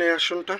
এই আসনটা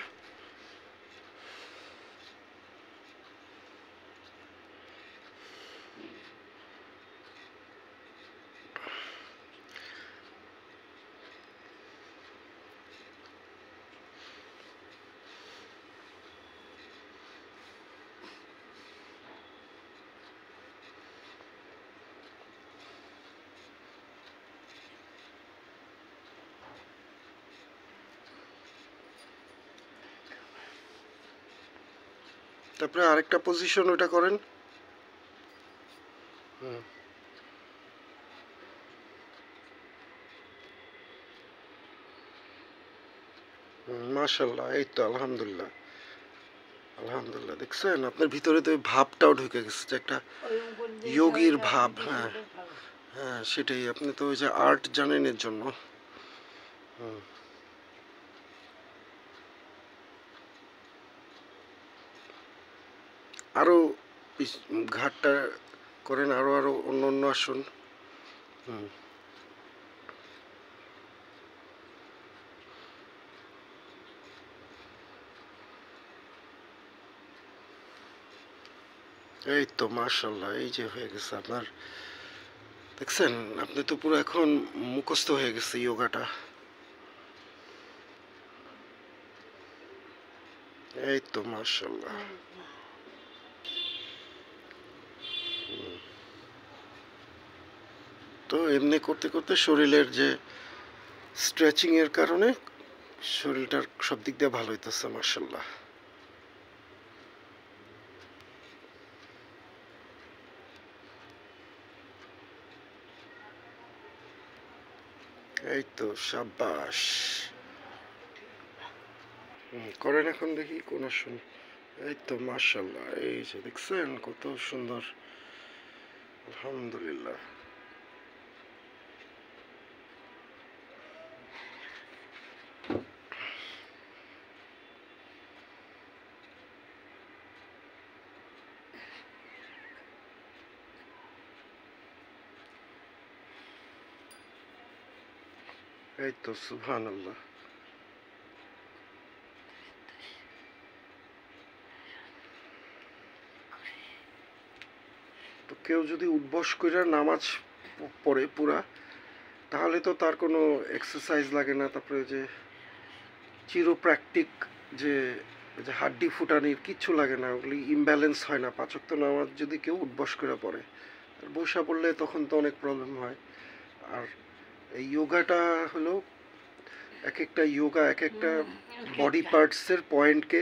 তারপরে আরেকটা পজিশন ওটা করেন। মাশাআল্লাহ, এই তো আলহামদুলিল্লাহ। আলহামদুলিল্লাহ, দেখছেন আপনার ভিতরে তো ওই ভাবটাও ঢুকে গেছে, যে একটা যোগীর ভাব। হ্যাঁ হ্যাঁ, সেটাই। আপনি তো ওই যে আর্ট জানেন এর জন্য। আরো ঘাটটা করেন, আরো আরো অন্য অন্য আসন। এই তো মাশাআল্লাহ, এই যে হয়ে গেছে আপনার। দেখছেন আপনি তো পুরো এখন মুখস্থ হয়ে গেছে যোগাটা। এই তো মাশাআল্লাহ। তো এমনি করতে করতে শরীরের যে স্ট্রেচিং এর কারণে শরীরটার সব দিক দিয়ে ভালো হইতেছে মাশাআল্লাহ। এই তো সাব্বাস। করেন এখন দেখি কোন আসন। এই তো মাশাআল্লাহ, এই যে দেখছেন কত সুন্দর। আলহামদুলিল্লাহ। এই তো সুবহানাল্লাহ। তো কেউ যদি উঠবস করে নামাজ পড়ে পুরা, তাহলে তো তার কোনো এক্সারসাইজ লাগে না। তারপরে যে চিরোপ্র্যাকটিক যে যে হাড্ডি ফুটানির কিচ্ছু লাগে না, ওগুলি ইমব্যালেন্স হয় না। পাঁচ ওয়াক্ত নামাজ যদি কেউ উঠবস করে পড়ে, আর বসা পড়লে তখন তো অনেক প্রবলেম হয়। আর এই যোগাটা হলো এক একটা যোগা এক একটা বডি পার্টসের পয়েন্টকে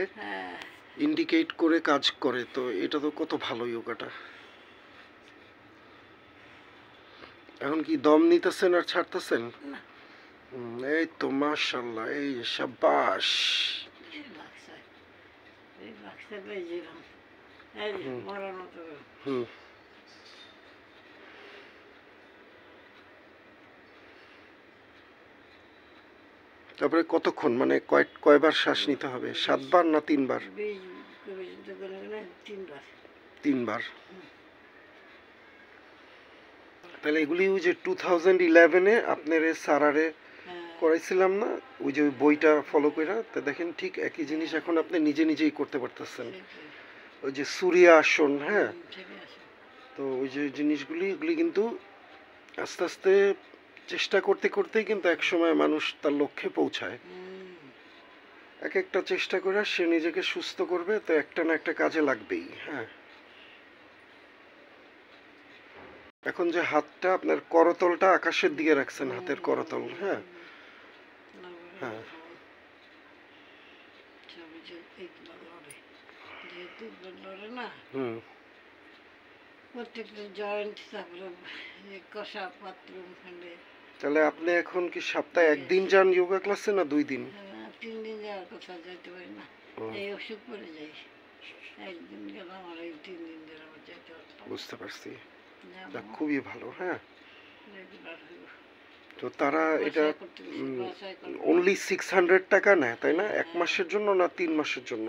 ইন্ডিকেট করে কাজ করে। তো এটা তো কত ভালো যোগাটা। এখন কি দম নিতেছেন আর ছাড়তেছেন? এই তো মাশাআল্লাহ, এই সাব্বাস। তারপরে কতক্ষণ, মানে কয়বার শ্বাস নিতে হবে? 7 বার না 3 বার? 3 বার। তাহলে এগুলি ওই যে 2011-এ আপনার সারারে করাইছিলাম না, ওই যে ওই বইটা ফলো করে, তা দেখেন ঠিক একই জিনিস এখন আপনি নিজে নিজেই করতে পারতেছেন। ওই যে সূর্য আসন, হ্যাঁ। তো ওই যে জিনিসগুলি এগুলি কিন্তু আস্তে আস্তে চেষ্টা করতে করতেই কিন্তু এক সময় মানুষ তার লক্ষ্যে পৌঁছায়। এক একটা চেষ্টা করে সে নিজেকে সুস্থ করবে, তো একটা না একটা কাজে লাগবেই। হ্যাঁ, এখন যে হাতটা আপনার করতলটা আকাশের দিকে রাখছেন, হাতের করতল। হ্যাঁ হ্যাঁ, তাহলে আপনি এখন কি সপ্তাহে একদিন যান যোগা ক্লাসে না 2 দিন? 3 দিন যাওয়ার কথা, যাইতে পারি না, এই অসুখ পড়ে যাই। একদিন গেলাম আর এই 3 দিন ধরে আমার যাইতে পারতাম। বুঝতে পারছি, খুবই ভালো। হ্যাঁ, রেগুলার হইব। তো তারা এটা অনলি 600 টাকা নেয়, তাই না? 1 মাসের জন্য না 3 মাসের জন্য?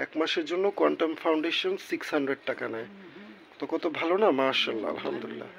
1 মাসের জন্য কোয়ান্টাম ফাউন্ডেশন 600 টাকা নেয়। তো কত ভালো না, মাশাআল্লাহ, আলহামদুলিল্লাহ।